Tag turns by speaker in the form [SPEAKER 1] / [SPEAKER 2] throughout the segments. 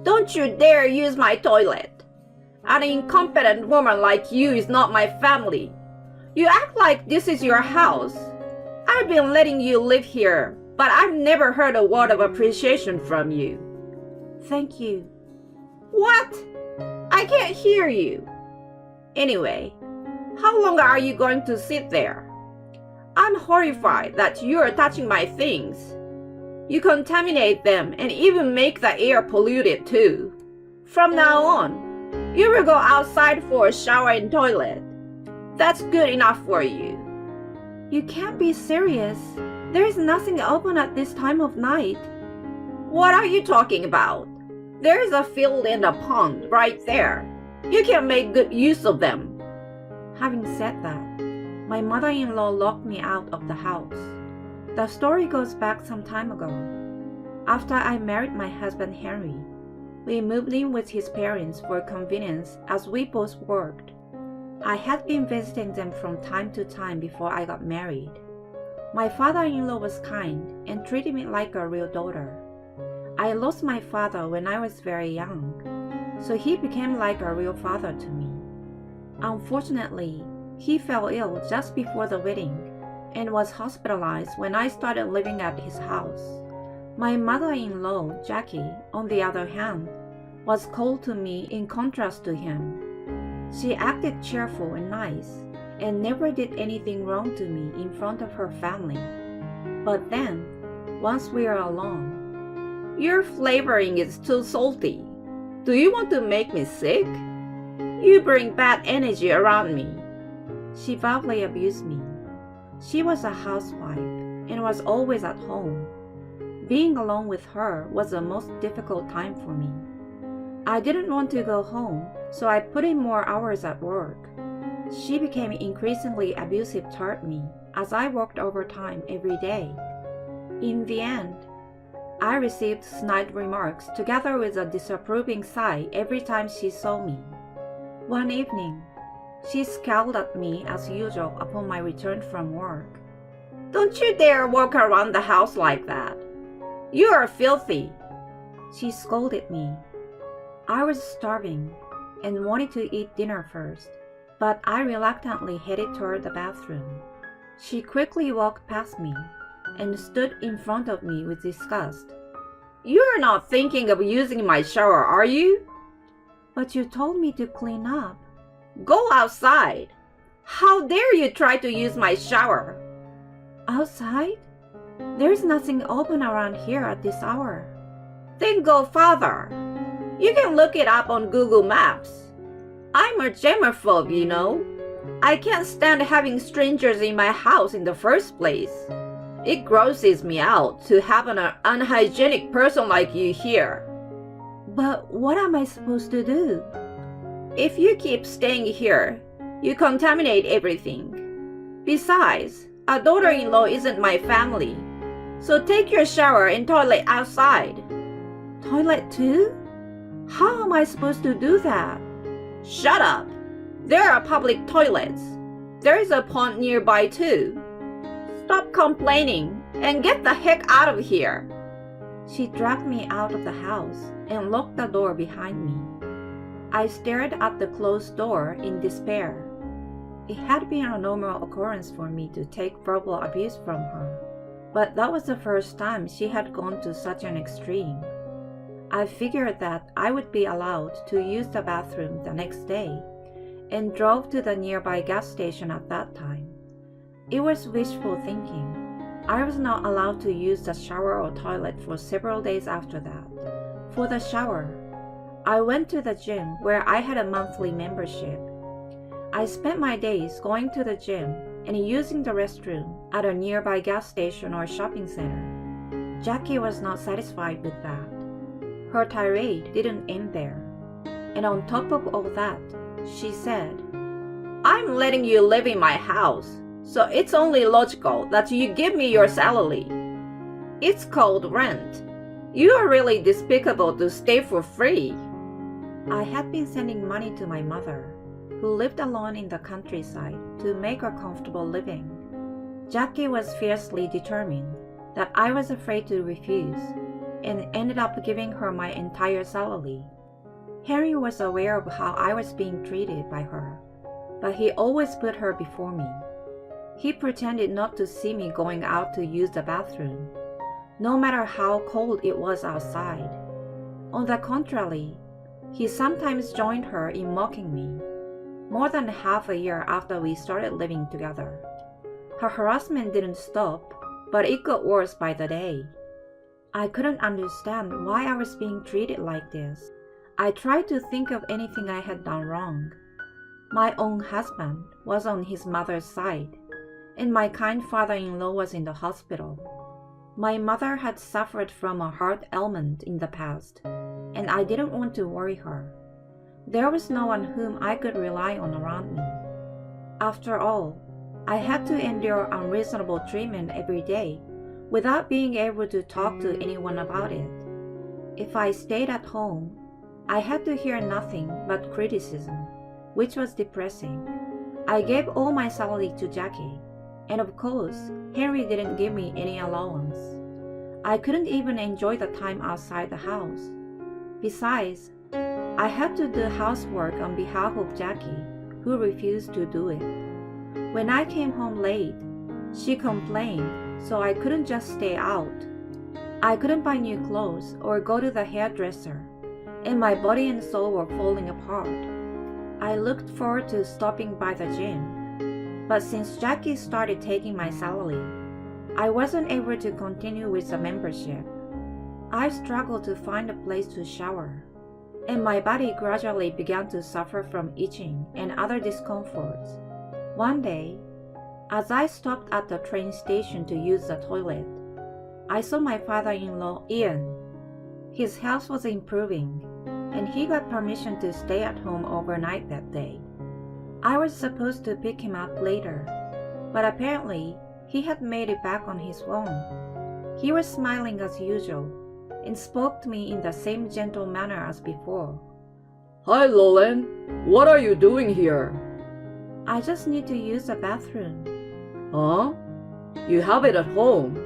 [SPEAKER 1] Don't you dare use my toilet. An incompetent woman like you is not my family. You act like this is your house. I've been letting you live here, but I've never heard a word of appreciation from you.
[SPEAKER 2] Thank you.
[SPEAKER 1] What? I can't hear you. Anyway, how long are you going to sit there? I'm horrified that you are touching my things. You contaminate them and even make the air polluted too. From now on, you will go outside for a shower and toilet. That's good enough for you.
[SPEAKER 2] You can't be serious. There is nothing open at this time of night.
[SPEAKER 1] What are you talking about? There is a field and a pond right there. You can make good use of them.
[SPEAKER 2] Having said that, my mother-in-law locked me out of the house. The story goes back some time ago. After I married my husband Henry, we moved in with his parents for convenience as we both worked. I had been visiting them from time to time before I got married. My father-in-law was kind and treated me like a real daughter. I lost my father when I was very young, so he became like a real father to me. Unfortunately, he fell ill just before the wedding and was hospitalized when I started living at his house. My mother-in-law, Jackie, on the other hand, was cold to me in contrast to him. She acted cheerful and nice and never did anything wrong to me in front of her family. But then, once we were alone,
[SPEAKER 1] your flavoring is too salty. Do you want to make me sick? You bring bad energy around me.
[SPEAKER 2] She verbally abused me. She was a housewife and was always at home. Being alone with her was the most difficult time for me. I didn't want to go home, so I put in more hours at work. She became increasingly abusive toward me as I worked overtime every day. In the end, I received snide remarks together with a disapproving sigh every time she saw me. One evening, she scowled at me as usual upon my return from work.
[SPEAKER 1] Don't you dare walk around the house like that. You are filthy,
[SPEAKER 2] she scolded me. I was starving and wanted to eat dinner first, but I reluctantly headed toward the bathroom. She quickly walked past me and stood in front of me with disgust.
[SPEAKER 1] You're not thinking of using my shower, are you?
[SPEAKER 2] But you told me to clean up.
[SPEAKER 1] Go outside. How dare you try to use my shower?
[SPEAKER 2] Outside? There's nothing open around here at this hour.
[SPEAKER 1] Then go farther. You can look it up on Google Maps. I'm a germaphobe, you know. I can't stand having strangers in my house in the first place. It grosses me out to have an unhygienic person like you here.
[SPEAKER 2] But what am I supposed to do?
[SPEAKER 1] If you keep staying here, you contaminate everything. Besides, a daughter-in-law isn't my family. So take your shower and toilet outside.
[SPEAKER 2] Toilet too? How am I supposed to do that?
[SPEAKER 1] Shut up. There are public toilets. There is a pond nearby too. Stop complaining and get the heck out of here.
[SPEAKER 2] She dragged me out of the house and locked the door behind me. I stared at the closed door in despair. It had been a normal occurrence for me to take verbal abuse from her, but that was the first time she had gone to such an extreme. I figured that I would be allowed to use the bathroom the next day and drove to the nearby gas station at that time. It was wishful thinking. I was not allowed to use the shower or toilet for several days after that. For the shower, I went to the gym where I had a monthly membership. I spent my days going to the gym and using the restroom at a nearby gas station or shopping center. Jackie was not satisfied with that. Her tirade didn't end there. And on top of all that, she said,
[SPEAKER 1] I'm letting you live in my house, so it's only logical that you give me your salary. It's called rent. You are really despicable to stay for free.
[SPEAKER 2] I had been sending money to my mother, who lived alone in the countryside, to make a comfortable living. Jackie was fiercely determined that I was afraid to refuse, and ended up giving her my entire salary. Henry was aware of how I was being treated by her, but he always put her before me. He pretended not to see me going out to use the bathroom, no matter how cold it was outside. On the contrary, he sometimes joined her in mocking me. More than half a year after we started living together, her harassment didn't stop, but it got worse by the day. I couldn't understand why I was being treated like this. I tried to think of anything I had done wrong. My own husband was on his mother's side, and my kind father-in-law was in the hospital. My mother had suffered from a heart ailment in the past, and I didn't want to worry her. There was no one whom I could rely on around me. After all, I had to endure unreasonable treatment every day without being able to talk to anyone about it. If I stayed at home, I had to hear nothing but criticism, which was depressing. I gave all my salary to Jackie, and of course, Henry didn't give me any allowance. I couldn't even enjoy the time outside the house. Besides, I had to do housework on behalf of Jackie, who refused to do it. When I came home late, she complained, so I couldn't just stay out. I couldn't buy new clothes or go to the hairdresser, and my body and soul were falling apart. I looked forward to stopping by the gym, but since Jackie started taking my salary, I wasn't able to continue with the membership. I struggled to find a place to shower, and my body gradually began to suffer from itching and other discomforts. One day, as I stopped at the train station to use the toilet, I saw my father-in-law, Ian. His health was improving, and he got permission to stay at home overnight that day. I was supposed to pick him up later, but apparently he had made it back on his own. He was smiling as usual and spoke to me in the same gentle manner as before.
[SPEAKER 3] Hi, Lolan. What are you doing here?
[SPEAKER 2] I just need to use the bathroom.
[SPEAKER 3] Huh? You have it at home.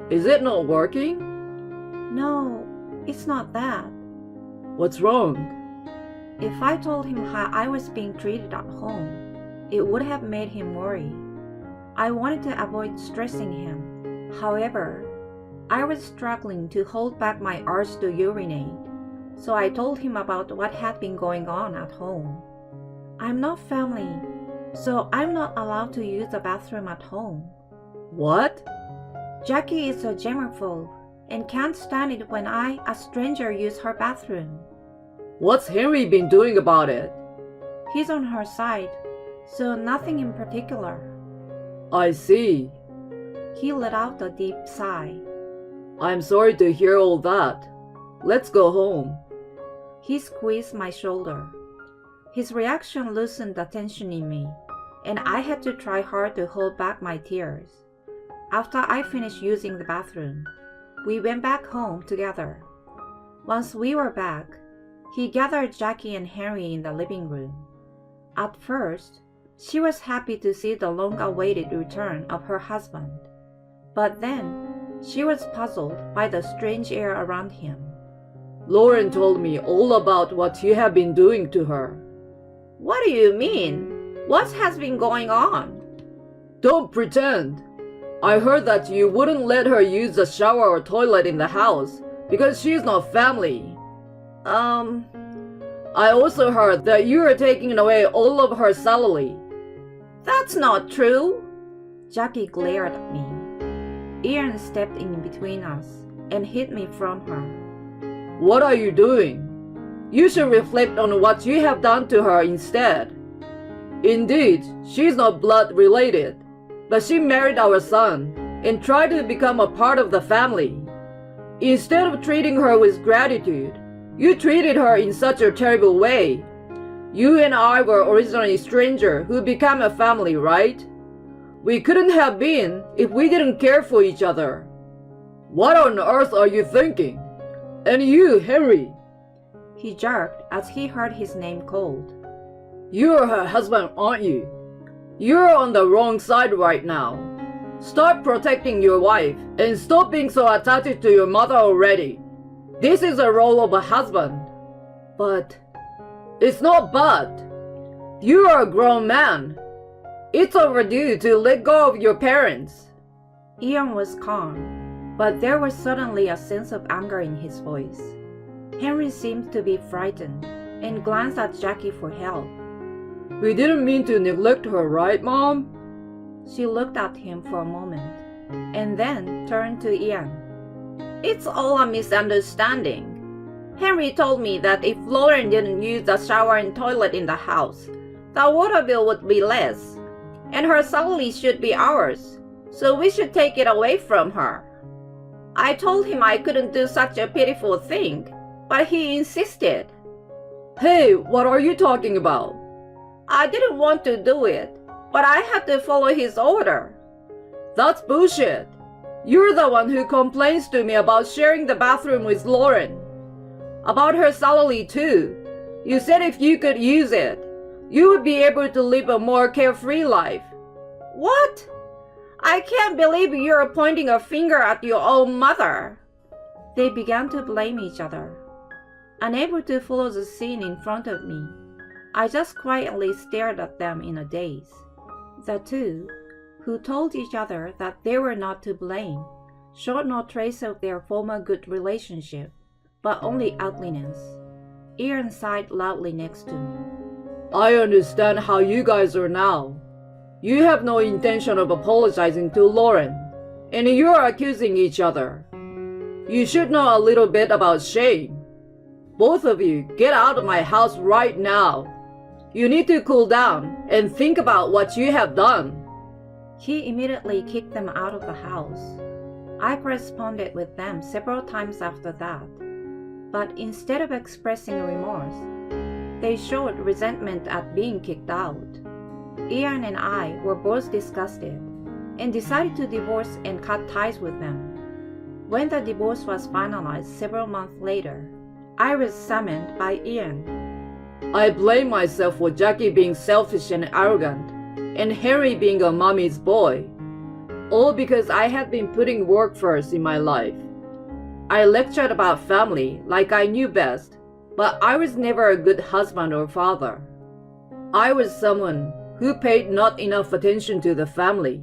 [SPEAKER 3] Is it not working?
[SPEAKER 2] No, it's not that.
[SPEAKER 3] What's wrong?
[SPEAKER 2] If I told him how I was being treated at home, it would have made him worry. I wanted to avoid stressing him. However, I was struggling to hold back my urge to urinate, so I told him about what had been going on at home. I'm not family, so I'm not allowed to use the bathroom at home.
[SPEAKER 3] What?
[SPEAKER 2] Jackie is a germaphobe and can't stand it when I, a stranger, use her bathroom.
[SPEAKER 3] What's Henry been doing about it?
[SPEAKER 2] He's on her side, so nothing in particular.
[SPEAKER 3] I see.
[SPEAKER 2] He let out a deep sigh.
[SPEAKER 3] I'm sorry to hear all that. Let's go home.
[SPEAKER 2] He squeezed my shoulder. His reaction loosened the tension in me, and I had to try hard to hold back my tears. After I finished using the bathroom, we went back home together. Once we were back, he gathered Jackie and Henry in the living room. At first, she was happy to see the long-awaited return of her husband, but then she was puzzled by the strange air around him.
[SPEAKER 3] Lauren told me all about what you have been doing to her.
[SPEAKER 1] What do you mean? What has been going on?
[SPEAKER 3] Don't pretend. I heard that you wouldn't let her use the shower or toilet in the house because she's not family. I also heard that you are taking away all of her salary.
[SPEAKER 1] That's not true.
[SPEAKER 2] Jackie glared at me. Ian stepped in between us and hid me from her.
[SPEAKER 3] What are you doing? You should reflect on what you have done to her instead. Indeed, she's not blood related, but she married our son and tried to become a part of the family. Instead of treating her with gratitude, you treated her in such a terrible way. You and I were originally strangers who became a family, right? We couldn't have been if we didn't care for each other. What on earth are you thinking? And you, Henry?
[SPEAKER 2] He jerked as he heard his name called.
[SPEAKER 3] You're her husband, aren't you? You're on the wrong side right now. Start protecting your wife and stop being so attached to your mother already. This is the role of a husband. But it's not but. You are a grown man. It's overdue to let go of your parents.
[SPEAKER 2] Ian was calm, but there was suddenly a sense of anger in his voice. Henry seemed to be frightened and glanced at Jackie for help.
[SPEAKER 3] We didn't mean to neglect her, right, Mom?
[SPEAKER 2] She looked at him for a moment and then turned to Ian.
[SPEAKER 1] It's all a misunderstanding. Henry told me that if Lauren didn't use the shower and toilet in the house, the water bill would be less, and her salary should be ours, so we should take it away from her. I told him I couldn't do such a pitiful thing, but he insisted.
[SPEAKER 3] Hey, what are you talking about?
[SPEAKER 1] I didn't want to do it, but I had to follow his order.
[SPEAKER 3] That's bullshit. You're the one who complains to me about sharing the bathroom with Lauren. About her salary too. You said if you could use it, you would be able to live a more carefree life.
[SPEAKER 1] What? I can't believe you're pointing a finger at your own mother.
[SPEAKER 2] They began to blame each other. Unable to follow the scene in front of me, I just quietly stared at them in a daze. The two, who told each other that they were not to blame, showed no trace of their former good relationship, but only ugliness. Ian sighed loudly next to me.
[SPEAKER 3] I understand how you guys are now. You have no intention of apologizing to Lauren, and you're accusing each other. You should know a little bit about shame. Both of you, get out of my house right now. You need to cool down and think about what you have done.
[SPEAKER 2] He immediately kicked them out of the house. I corresponded with them several times after that, but instead of expressing remorse, they showed resentment at being kicked out. Ian and I were both disgusted and decided to divorce and cut ties with them. When the divorce was finalized several months later, I was summoned by Ian.
[SPEAKER 3] I blame myself for Jackie being selfish and arrogant, and Henry being a mommy's boy, all because I had been putting work first in my life. I lectured about family like I knew best, but I was never a good husband or father. I was someone who paid not enough attention to the family.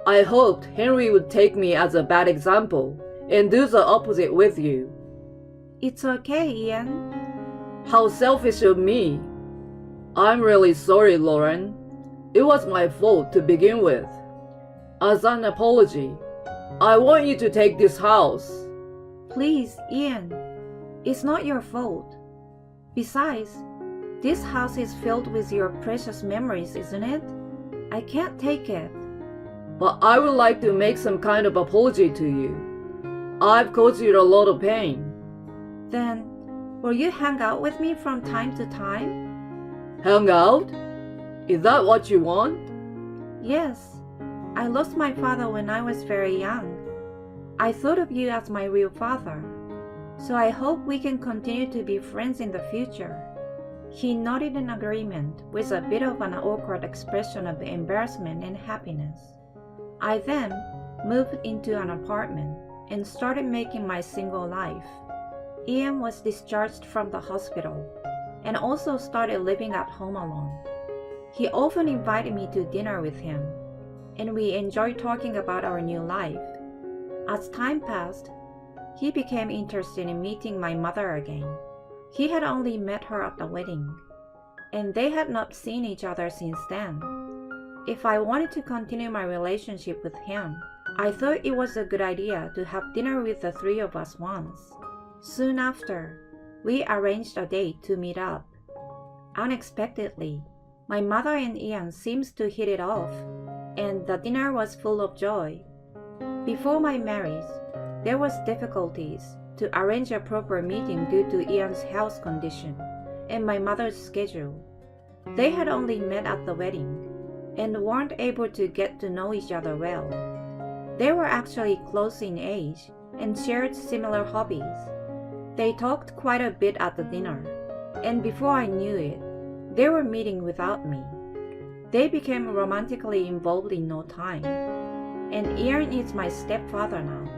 [SPEAKER 3] I hoped Henry would take me as a bad example and do the opposite with you.
[SPEAKER 2] It's okay, Ian.
[SPEAKER 3] How selfish of me. I'm really sorry, Lauren. It was my fault to begin with. As an apology, I want you to take this house.
[SPEAKER 2] Please, Ian. It's not your fault. Besides, this house is filled with your precious memories, isn't it? I can't take it.
[SPEAKER 3] But I would like to make some kind of apology to you. I've caused you a lot of pain.
[SPEAKER 2] Then, will you hang out with me from time to time?
[SPEAKER 3] Hang out? Is that what you want?
[SPEAKER 2] Yes. I lost my father when I was very young. I thought of you as my real father. So I hope we can continue to be friends in the future. He nodded in agreement with a bit of an awkward expression of embarrassment and happiness. I then moved into an apartment and started making my single life. Ian was discharged from the hospital and also started living at home alone. He often invited me to dinner with him, and we enjoyed talking about our new life. As time passed, he became interested in meeting my mother again. He had only met her at the wedding, and they had not seen each other since then. If I wanted to continue my relationship with him, I thought it was a good idea to have dinner with the three of us once. Soon after, we arranged a date to meet up. Unexpectedly, my mother and Ian seemed to hit it off, and the dinner was full of joy. Before my marriage, there was difficulties to arrange a proper meeting due to Ian's health condition and my mother's schedule. They had only met at the wedding and weren't able to get to know each other well. They were actually close in age and shared similar hobbies. They talked quite a bit at the dinner, and before I knew it, they were meeting without me. They became romantically involved in no time, and Ian is my stepfather now.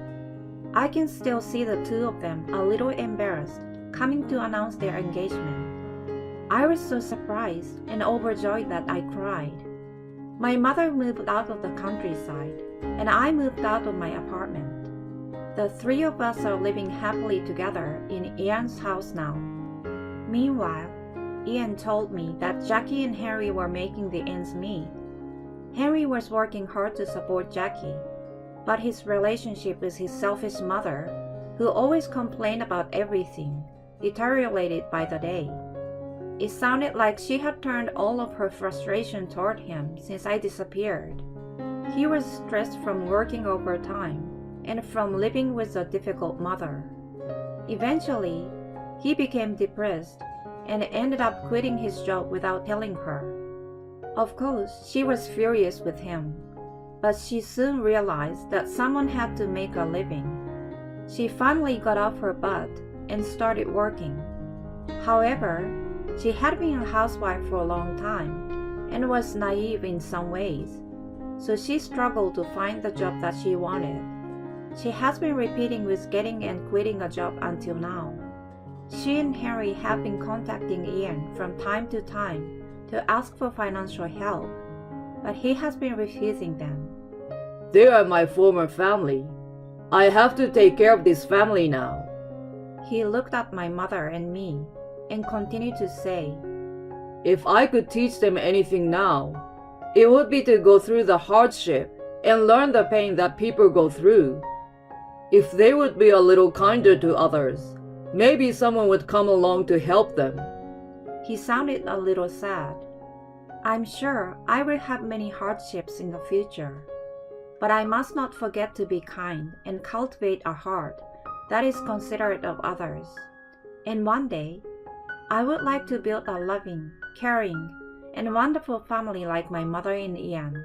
[SPEAKER 2] I can still see the two of them a little embarrassed, coming to announce their engagement. I was so surprised and overjoyed that I cried. My mother moved out of the countryside, and I moved out of my apartment. The three of us are living happily together in Ian's house now. Meanwhile, Ian told me that Jackie and Henry were making the ends meet. Henry was working hard to support Jackie, but his relationship with his selfish mother, who always complained about everything, deteriorated by the day. It sounded like she had turned all of her frustration toward him since I disappeared. He was stressed from working overtime and from living with a difficult mother. Eventually, he became depressed and ended up quitting his job without telling her. Of course, she was furious with him, but she soon realized that someone had to make a living. She finally got off her butt and started working. However, she had been a housewife for a long time and was naive in some ways, so she struggled to find the job that she wanted. She has been repeating with getting and quitting a job until now. She and Henry have been contacting Ian from time to time to ask for financial help, but he has been refusing them.
[SPEAKER 3] They are my former family. I have to take care of this family now.
[SPEAKER 2] He looked at my mother and me and continued to say,
[SPEAKER 3] If I could teach them anything now, it would be to go through the hardship and learn the pain that people go through. If they would be a little kinder to others, maybe someone would come along to help them.
[SPEAKER 2] He sounded a little sad. I'm sure I will have many hardships in the future, but I must not forget to be kind and cultivate a heart that is considerate of others. And one day, I would like to build a loving, caring, and wonderful family like my mother and Ian,